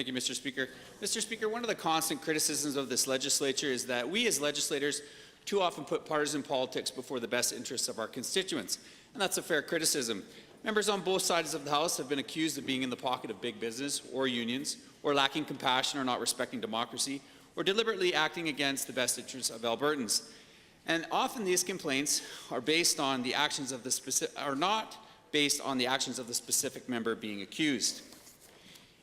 Thank you, Mr. Speaker. Mr. Speaker, one of the constant criticisms of this legislature is that we as legislators too often put partisan politics before the best interests of our constituents, and that's a fair criticism. Members on both sides of the House have been accused of being in the pocket of big business or unions, or lacking compassion or not respecting democracy, or deliberately acting against the best interests of Albertans. And often these complaints are based on the actions of the not based on the actions of the specific member being accused.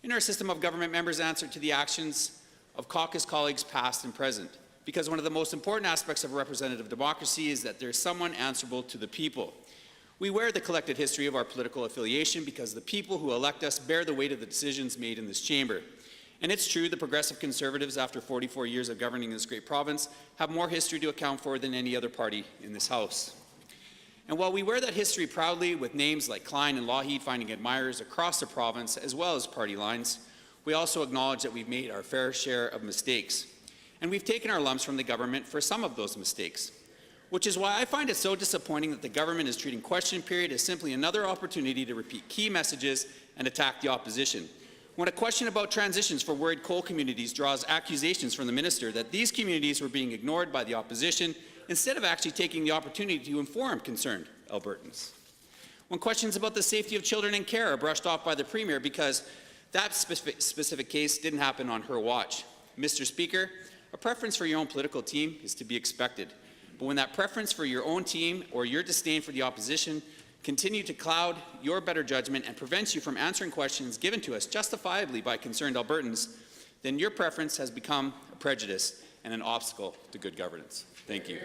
In our system of government, members answer to the actions of caucus colleagues past and present, because one of the most important aspects of representative democracy is that there's someone answerable to the people. We wear the collected history of our political affiliation because the people who elect us bear the weight of the decisions made in this chamber. And it's true, the Progressive Conservatives, after 44 years of governing this great province, have more history to account for than any other party in this House. And while we wear that history proudly with names like Klein and Lougheed finding admirers across the province as well as party lines, we also acknowledge that we've made our fair share of mistakes. And we've taken our lumps from the government for some of those mistakes. Which is why I find it so disappointing that the government is treating question period as simply another opportunity to repeat key messages and attack the opposition. When a question about transitions for worried coal communities draws accusations from the minister that these communities were being ignored by the opposition, instead of actually taking the opportunity to inform concerned Albertans. When questions about the safety of children in care are brushed off by the Premier because that specific case didn't happen on her watch. Mr. Speaker, a preference for your own political team is to be expected. But when that preference for your own team or your disdain for the opposition continue to cloud your better judgment and prevents you from answering questions given to us justifiably by concerned Albertans, then your preference has become a prejudice and an obstacle to good governance. Thank you.